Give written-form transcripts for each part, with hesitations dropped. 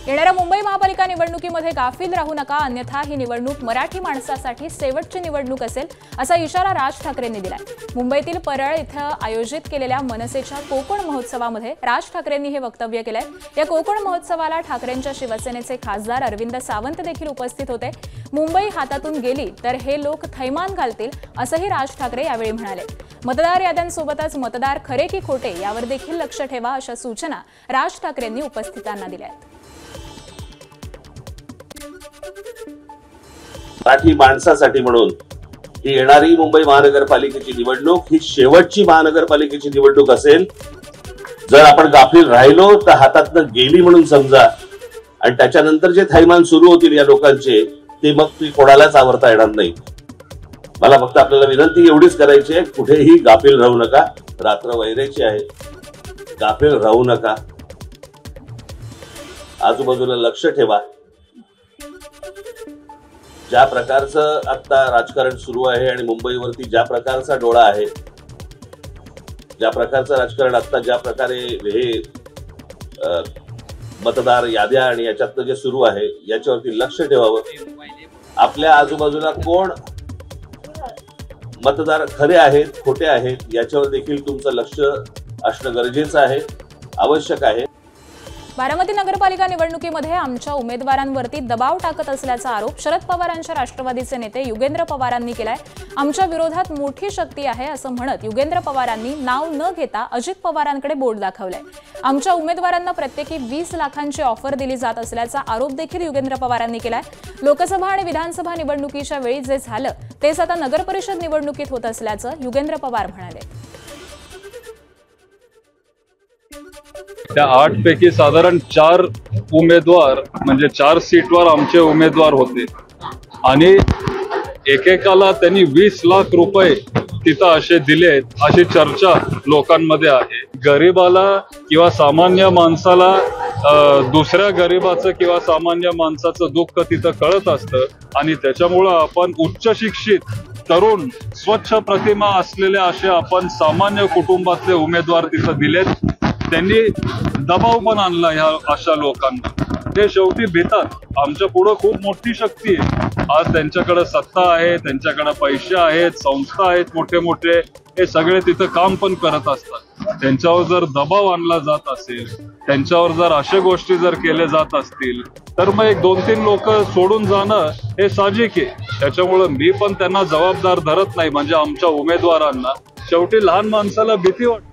येणाऱ्या मुंबई महापालिका निवडणुकीमध्ये गाफील राहू नका, अन्यथा ही निवडणूक मराठी माणसासाठी शेवटची निवडणूक असेल असा इशारा राज ठाकरेंनी दिलाय। मुंबईतील परळ इथं आयोजित केलेल्या मनसेच्या कोकण महोत्सवामध्ये राज ठाकरेंनी हे वक्तव्य केलंय। या कोकण महोत्सवाला ठाकरेंच्या शिवसेनेचे खासदार अरविंद सावंत देखील उपस्थित होते। मुंबई हातातून गेली तर हे लोक थैमान घालतील असंही राज ठाकरे यावेळी म्हणाले। मतदार याद्यांसोबतच मतदार खरे की खोटे यावर देखील लक्ष ठेवा अशा सूचना राज ठाकरेंनी उपस्थितांना दिल्या आहेत। मराठी माणसासाठी म्हणून ही येणारी मुंबई महानगरपालिकेची निवडणूक ही शेवटची महानगरपालिकेची निवडणूक असेल। जर आपण गाफील राहिलो तर हातातनं गेली म्हणून समजा, आणि त्याच्यानंतर जे थैमान सुरू होतील या लोकांचे ते मग ती कोणालाच आवरता येणार नाही। मला फक्त आपल्याला विनंती एवढीच करायची आहे, कुठेही गाफील राहू नका। रात्र वैराची आहे, गाफील राहू नका, आजूबाजूला लक्ष ठेवा। ज्या प्रकारचं आता राजकारण सुरू आहे आणि मुंबईवरती ज्या प्रकारचा डोळा आहे, ज्या प्रकारचं राजकारण आता ज्या प्रकारे हे मतदार याद्या आणि याच्यातलं जे सुरू आहे याच्यावरती लक्ष ठेवावं। आपल्या आजूबाजूला कोण मतदार खरे आहेत खोटे आहेत याच्यावर देखील तुमचं लक्ष असणं गरजेचं आहे, आवश्यक आहे। बारामती नगरपालिका निवडणुकीमध्ये आमच्या उमेदवारांवरती दबाव टाकत असल्याचा आरोप शरद पवारांच्या राष्ट्रवादीचे नेते युगेंद्र पवारांनी केलाय। आमच्या विरोधात मोठी शक्ती आहे असं म्हणत युगेंद्र पवारांनी नाव न घेता अजित पवारांकडे बोट दाखवलंय। आमच्या उमेदवारांना प्रत्येकी 20 लाखांची ऑफर दिली जात असल्याचा आरोप देखील युगेंद्र पवारांनी केलाय। लोकसभा आणि विधानसभा निवडणुकीच्या वेळी जे झालं तेच आता नगरपरिषद निवडणुकीत होत असल्याचं युगेंद्र पवार म्हणाले। त्या 8 पैकी साधारण 4 उमेदवार म्हणजे 4 सीटवर आमचे उमेदवार होते आणि एकेकाला त्यांनी 20 लाख रुपये तिथं असे दिलेत अशी चर्चा लोकांमध्ये आहे। गरीबाला किंवा सामान्य माणसाला दुसऱ्या गरीबाचं किंवा सामान्य माणसाचं दुःख तिथं कळत असतं आणि त्याच्यामुळं आपण उच्च शिक्षित तरुण स्वच्छ प्रतिमा असलेले असे आपण सामान्य कुटुंबातले उमेदवार तिथं दिलेत। त्यांनी दबाव पण आणला ह्या अशा लोकांना। ते शेवटी भेटतात, आमच्या पुढे खूप मोठी शक्ती आहे। आज त्यांच्याकडे सत्ता आहे, त्यांच्याकडे पैसे आहेत, संस्था आहेत मोठे मोठे, हे सगळे तिथं काम पण करत असतात। त्यांच्यावर जर दबाव आणला जात असेल, त्यांच्यावर जर अशा गोष्टी जर केले जात असतील तर मग 1-2-3 लोक सोडून जाणं हे साहजिक आहे। त्याच्यामुळे मी पण त्यांना जबाबदार धरत नाही, म्हणजे आमच्या उमेदवारांना शेवटी लहान माणसाला भीती वाटते।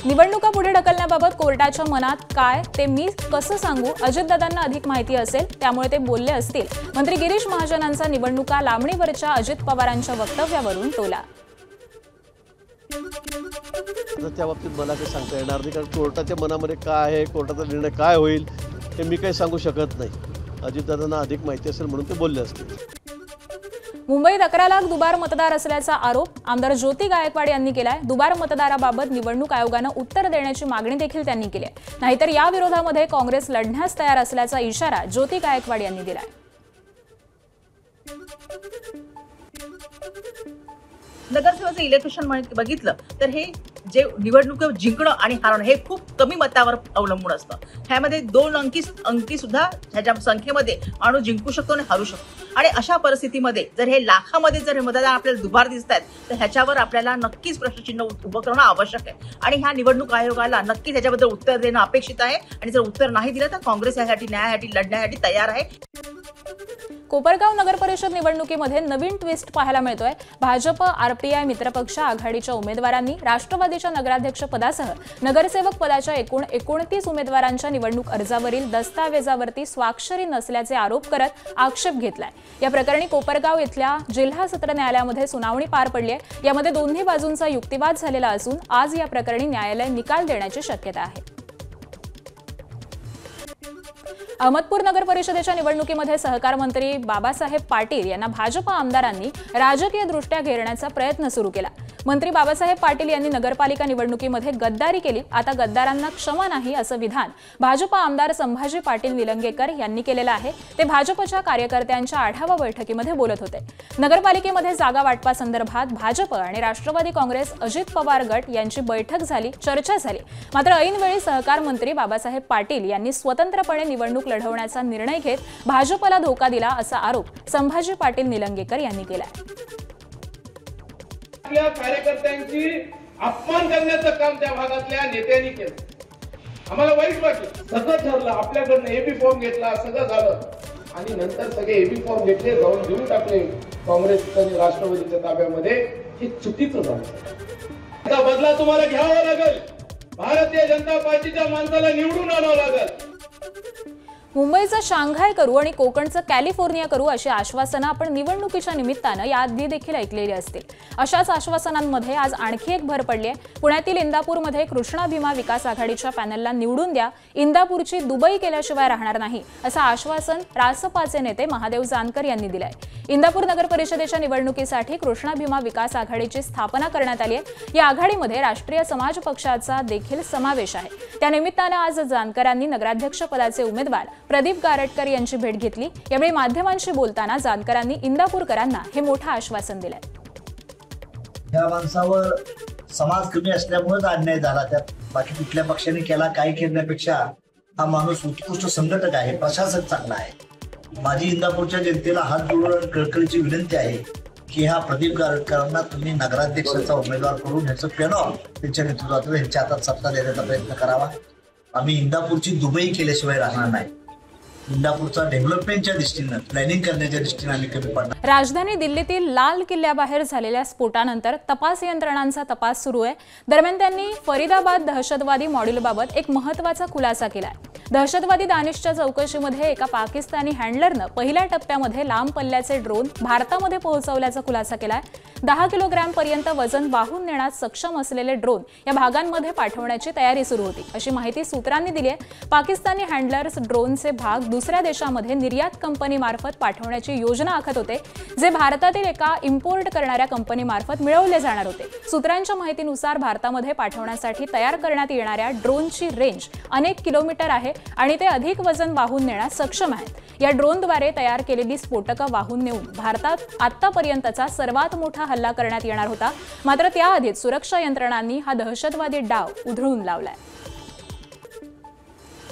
निवडणुका पुढे ढकलण्याबाबत कोर्टाच्या मनात काय ते मी कसं सांगू, अजितदादांना अधिक माहिती असेल त्यामुळे ते बोलले असतील। मंत्री गिरीश महाजनांचा निवडणुका लांबणीवरच्या अजित पवारांच्या वक्तव्यावरून टोला। त्या बाबतीत मला काही सांगता येणार नाही, कारण कोर्टाच्या मनामध्ये काय आहे, कोर्टाचा निर्णय काय होईल हे मी काही सांगू शकत नाही। अजितदादांना अधिक माहिती असेल म्हणून ते बोलले असतील। मुंबईत 11 लाख दुबार मतदार असल्याचा आरोप आमदार ज्योती गायकवाड यांनी केलाय। दुबार मतदाराबाबत निवडणूक आयोगानं उत्तर देण्याची मागणी देखील त्यांनी केली आहे। नाहीतर या विरोधामध्ये काँग्रेस लढण्यास तयार असल्याचा इशारा ज्योती गायकवाड यांनी दिलाय। नगरसेवकाचं इलेक्शन बघितलं तर हे जे निवडणूक जिंकणं आणि हारणं हे खूप कमी मतावर अवलंबून असतं। ह्यामध्ये 2 अंकी सुद्धा ह्याच्या संख्येमध्ये माणूस जिंकू शकतो आणि हारू शकतो। आणि अशा परिस्थितीमध्ये जर हे लाखामध्ये जर मतदार आपल्याला दुबार दिसत आहेत तर ह्याच्यावर आपल्याला नक्कीच प्रश्नचिन्ह उभं करणं आवश्यक आहे आणि ह्या निवडणूक आयोगाला नक्कीच ह्याच्याबद्दल उत्तर देणं अपेक्षित आहे। आणि जर उत्तर नाही दिलं तर काँग्रेस यासाठी न्यायासाठी लढण्यासाठी तयार आहे। कोपरगाव नगरपरिषद निवडणुकीमध्ये नवीन ट्विस्ट पाहायला मिळतोय। भाजप आरपीआय मित्रपक्ष आघाडीच्या उमेदवारांनी राष्ट्रवादीच्या नगराध्यक्ष पदासह नगरसेवक पदाच्या एकूण 29 उमेदवारांच्या निवडणूक अर्जावरील दस्तावेजावरती स्वाक्षरी नसल्याचे आरोप करत आक्षेप घेतलाय। या प्रकरणी कोपरगाव इथल्या जिल्हा सत्र न्यायालयामध्ये सुनावणी पार पडली आहे। यामध्ये दोन्ही बाजूंचा युक्तिवाद झालेला असून आज या प्रकरणी न्यायालय निकाल देण्याची शक्यता आहे। अहमदपूर नगर परिषदेच्या निवडणुकीमध्ये सहकार मंत्री बाबासाहेब पाटील यांना भाजप आमदारांनी राजकीयदृष्ट्या घेरण्याचा प्रयत्न सुरू केला। मंत्री बाबासाहेब पाटील यांनी नगरपालिका निवडणुकीमध्ये गद्दारी केली, आता गद्दारांना क्षमा नाही असं विधान भाजप आमदार संभाजी पाटील निलंगेकर यांनी केलेलं आहे। ते भाजपच्या कार्यकर्त्यांच्या आढावा बैठकीमध्ये बोलत होते। नगरपालिकेमध्ये जागा वाटपासंदर्भात भाजप आणि राष्ट्रवादी काँग्रेस अजित पवार गट यांची बैठक झाली, चर्चा झाली। मात्र ऐनवेळी सहकार मंत्री बाबासाहेब पाटील यांनी स्वतंत्रपणे निवडणूक लढवण्याचा निर्णय घेत भाजपला धोका दिला असा आरोप संभाजी पाटील निलंगेकर यांनी केला। आपल्या कार्यकर्त्यांची अपमान करण्याचं काम त्या भागातल्या नेत्यांनी केलं। आम्हाला वाईट वाटलं, सगळं ठरलं, आपल्याकडनं एबी फॉर्म घेतला, सगळं झालं आणि नंतर सगळे एबी फॉर्म घेतले, जाऊन देऊन टाकले काँग्रेस आणि राष्ट्रवादीच्या ताब्यामध्ये। हे चुकीचं झालं। त्याचा बदला तुम्हाला घ्यावा लागेल, भारतीय जनता पार्टीच्या माणसाला निवडून आणावं लागेल। मुंबईचं शांघाय करू आणि कोकणचं कॅलिफोर्निया करू अशी आश्वासनं आपण निवडणुकीच्या निमित्तानं याआधी देखील ऐकलेली असतील। अशाच आश्वासनांमध्ये आज आणखी एक भर पडली आहे। पुण्यातील इंदापूरमध्ये कृष्णा भीमा विकास आघाडीच्या पॅनलला निवडून द्या, इंदापूरची दुबई केल्याशिवाय राहणार नाही असं आश्वासन रासपाचे नेते महादेव जानकर यांनी दिलंय। इंदापूर नगर परिषदेच्या निवडणुकीसाठी कृष्णा भीमा विकास आघाडीची स्थापना करण्यात आली आहे। या आघाडीमध्ये राष्ट्रीय समाज पक्षाचा देखील समावेश आहे। त्यानिमित्तानं आज जानकरांनी नगराध्यक्ष पदाचे उमेदवार प्रदीप गारटकर यांची भेट घेतली। यावेळी माध्यमांशी बोलताना जानकरांनी इंदापूरकरांना हे मोठं आश्वासन दिलंय। या माणसावर समाज कमी असल्यामुळेच अन्याय झाला, त्यात बाकी कुठल्या पक्षाने केला काय करण्यापेक्षा हा माणूस उत्कृष्ट संघटक आहे, प्रशासक चांगला आहे। माझी इंदापूरच्या जनतेला हात जोडून कळकळीची विनंती आहे की ह्या प्रदीप गारटकरांना तुम्ही नगराध्यक्षाचा उमेदवार करून ह्याचं पेनॉल त्यांच्या नेतृत्वात ह्यांच्या हातात सत्ता देण्याचा प्रयत्न करावा। आम्ही इंदापूरची दुबई केल्याशिवाय राहणार नाही। इंदापूरचा डेव्हलपमेंटच्या दृष्टीनं प्लॅनिंग करण्याच्या दृष्टीनं आम्ही कमी पडणार। राजधानी दिल्लीतील लाल किल्ल्याबाहेर झालेल्या स्फोटानंतर तपास यंत्रणांचा तपास सुरू आहे। दरम्यान त्यांनी फरीदाबाद दहशतवादी मॉड्यूलबाबत एक महत्त्वाचा खुलासा केलाय। दहशतवादी दानिशच्या चौकशीमध्ये एका पाकिस्तानी हँडलरनं पहिल्या टप्प्यामध्ये लांब पल्ल्याचे ड्रोन भारतामध्ये पोहोचवल्याचा खुलासा केलाय। 10 किलोग्रॅम पर्यंत वजन वाहून नेण्यास सक्षम असलेले ड्रोन या भागांमध्ये पाठवण्याची तयारी सुरू होती अशी माहिती सूत्रांनी दिली आहे। पाकिस्तानी हँडलर्स ड्रोनचे भाग दुसऱ्या देशामध्ये निर्यात कंपनीमार्फत पाठवण्याची योजना आखत होते, जे भारतातील एका इम्पोर्ट करणाऱ्या कंपनीमार्फत मिळवले जाणार होते। सूत्रांच्या माहितीनुसार भारतामध्ये पाठवण्यासाठी तयार करण्यात येणाऱ्या ड्रोनची रेंज अनेक किलोमीटर आहे आणि ते अधिक वजन वाहून नेण्यास सक्षम आहेत। या ड्रोनद्वारे तयार केलेली स्फोटकं वाहून नेऊन भारतात आतापर्यंतचा सर्वात मोठा हल्ला करण्यात येणार होता। मात्र त्याआधीच सुरक्षा यंत्रणांनी हा दहशतवादी डाव उधळून लावलाय।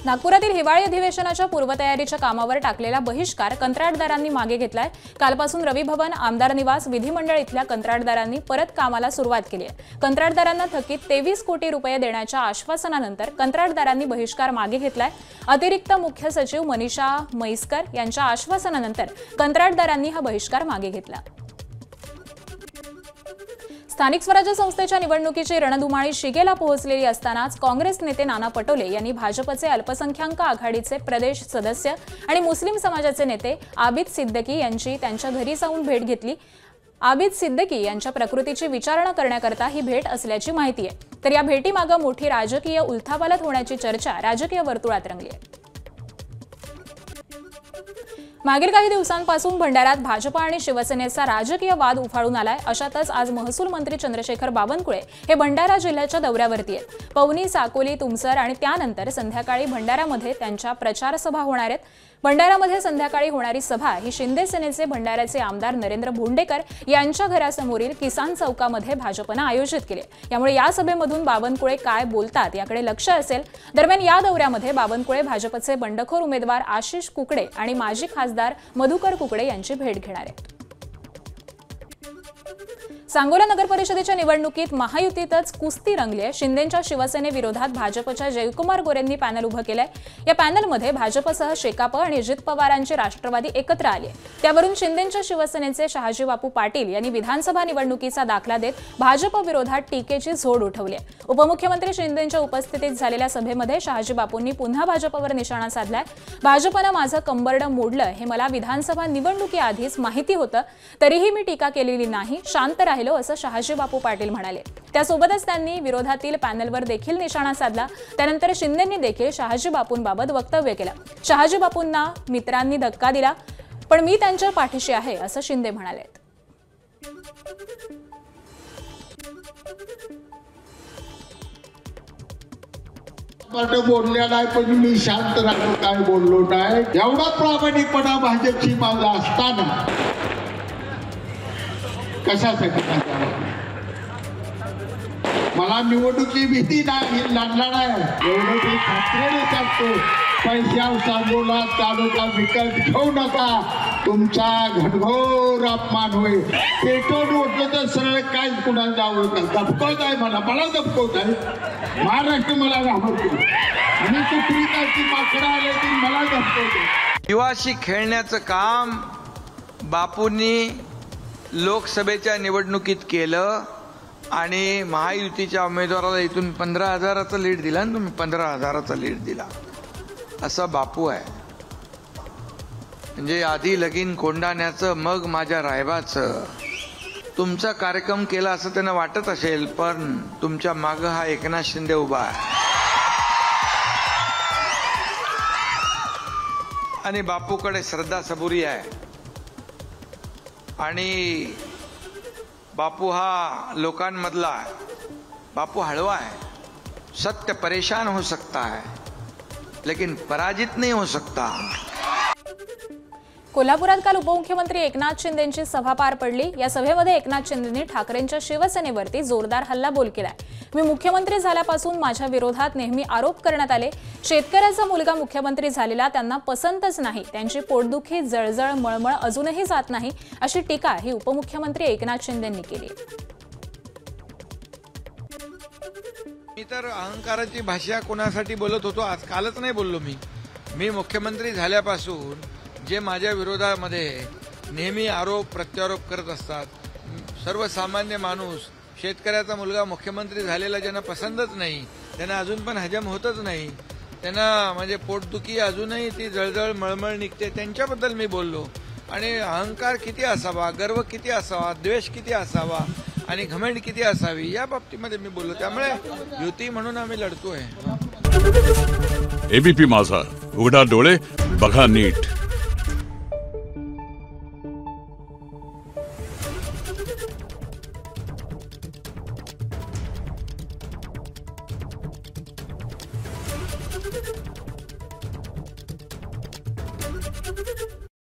नागपुरातील हिवाळी अधिवेशनाच्या पूर्वतयारीच्या कामावर टाकलेला बहिष्कार कंत्राटदारांनी मागे घेतलाय। कालपासून रवी भवन, आमदार निवास, विधिमंडळ इथल्या कंत्राटदारांनी परत कामाला सुरुवात केली आहे। कंत्राटदारांना थकीत 23 कोटी रुपये देण्याच्या आश्वासनानंतर कंत्राटदारांनी बहिष्कार मागे घेतलाय। अतिरिक्त मुख्य सचिव मनीषा म्हैसकर यांच्या आश्वासनानंतर कंत्राटदारांनी हा बहिष्कार मागे घेतला। स्थानिक स्वराज्य संस्थेच्या निवडणुकीची रणधुमाळी शिगेला पोहोचलेली असतानाच काँग्रेस नेते नाना पटोले यांनी भाजपचे अल्पसंख्याक आघाडीचे प्रदेश सदस्य आणि मुस्लिम समाजाचे नेते आबिद सिद्दीकी यांची त्यांच्या घरी जाऊन भेट घेतली। आबिद सिद्दीकी यांच्या प्रकृतीची विचारणा करण्याकरता ही भेट असल्याची माहिती आहे। तर या भेटीमागे मोठी राजकीय उलथापालथ होण्याची चर्चा राजकीय वर्तुळात रंगली आहे। मागील काही दिवसांपासून भंडाऱ्यात भाजप आणि शिवसेनेचा राजकीय वाद उफाळून आलाय। अशातच आज महसूल मंत्री चंद्रशेखर बावनकुळे हे भंडारा जिल्ह्याच्या दौऱ्यावरती आहेत। पवनी, साकोली, तुमसर आणि त्यानंतर संध्याकाळी भंडाऱ्यामध्ये त्यांच्या प्रचार सभा होणार आहेत। भंडाऱ्यामध्ये संध्याकाळी होणारी सभा ही शिंदे सेनेचे भंडाऱ्याचे आमदार नरेंद्र भोंडेकर यांच्या घरासमोरील किसान चौकामध्ये भाजपनं आयोजित केले। यामुळे या सभेमधून बावनकुळे काय बोलतात याकडे लक्ष असेल। दरम्यान या दौऱ्यामध्ये बावनकुळे भाजपचे बंडखोर उमेदवार आशिष कुकडे आणि माजी खासदार मधुकर कुकडे यांची भेट घेणार आहेत। सांगोला नगर परिषदेच्या निवडणुकीत महायुतीतच कुस्ती रंगली आहे। शिंदेंच्या शिवसेनेविरोधात भाजपच्या जयकुमार गोरेंनी पॅनल उभं केलंय। या पॅनलमध्ये भाजपसह शेकाप आणि अजित पवारांचे राष्ट्रवादी एकत्र आले। त्यावरून शिंदेंच्या शिवसेनेचे शहाजी बापू पाटील यांनी विधानसभा निवडणुकीचा दाखला देत भाजप विरोधात टीकेची झोड उठवली आहे। उपमुख्यमंत्री शिंदेंच्या उपस्थितीत झालेल्या सभेमध्ये शहाजी बापूंनी पुन्हा भाजपवर निशाणा साधलाय। भाजपनं माझं कंबरडं मोडलं हे मला विधानसभा निवडणुकीआधीच माहिती होतं, तरीही मी टीका केलेली नाही, शांत राहिलो असं शहाजी बापू पाटील म्हणाले। त्यासोबतच त्यांनी विरोधातील पॅनलवर देखील निशाणा साधला। त्यानंतर शिंदेंनी देखील शहाजी बापूंबाबत वक्तव्य केलं। शहाजी बापूंना मित्रांनी धक्का दिला, पण मी त्यांच्या पाठीशी आहे असं शिंदे म्हणाले। बोललेला नाही, पण मी शांत राहतो, काय बोललो नाही. एवढा प्रामाणिकपणा भाजपची माझा असताना कशासाठी मला निवडणुकी भीती नाही, लढला नाही, एवढं मी खात्रीने सांगतो. पैशावर सांगोला तालुका विकत घेऊ नका, तुमचा घनघोर अपमान होईल. पेटवून उठलं तर सरळ काय कुणाला जाऊ नका. धपकवत आहे मला धपकवत आहे. महाराष्ट्र मला घाबरतो आणि सुप्रीताची माकडं आले की मला धपकवतो. युवाशी खेळण्याचं काम बापूंनी लोकसभेच्या निवडणुकीत केलं आणि महायुतीच्या उमेदवाराला इथून 15,000चा लीड दिला आणि तुम्ही 15,000चा लीड दिला. असं बापू आहे. म्हणजे आधी लगीन कोंडाण्याचं मग माझ्या रायबाचं. तुमचा कार्यक्रम केला असं त्यांना वाटत असेल, पण तुमच्या मागं हा एकनाथ शिंदे उभा आहे आणि बापूकडे श्रद्धा सबुरी आहे. आणि बापू हा लोकांमधला आहे. बापू हळवा है. सत्य परेशान हो सकता है लेकिन पराजित नहीं हो सकता. कोल्हापुरात काल उपमुख्यमंत्री एकनाथ शिंदेंची सभा पार पडली. या सभेमध्ये एकनाथ शिंदेंनी ठाकरेंच्या शिवसेनेवरती जोरदार हल्लाबोल केलाय. मी मुख्यमंत्री झाल्यापासून माझ्या विरोधात नेहमी आरोप करण्यात आले. शेतकऱ्याचा मुलगा मुख्यमंत्री झालेला त्यांना पसंतच नाही. त्यांची पोटदुखी, जळजळ, मळमळ अजूनही जात नाही, अशी टीका ही उपमुख्यमंत्री एकनाथ शिंदेंनी केली. मी तर अहंकाराची भाषा कोणासाठी बोलत होतो आज, कालच नाही बोललो. मी मुख्यमंत्री झाल्यापासून जे माझ्या विरोधामध्ये नेहमी आरोप प्रत्यारोप करत असतात, सर्वसामान्य माणूस, शेतकऱ्याचा मुलगा मुख्यमंत्री झालेला ज्यांना पसंतच नाही, त्यांना अजून पण हजम होतच नाही, त्यांना म्हणजे पोटदुखी अजूनही ती जळजळ मळमळ निघते, त्यांच्याबद्दल मी बोललो. आणि अहंकार किती असावा, गर्व किती असावा, द्वेष किती असावा आणि घमंड किती असावी या बाबतीमध्ये मी बोललो. त्यामुळे युती म्हणून आम्ही लढतोय. एबीपी माझा, उघडा डोळे बघा नीट.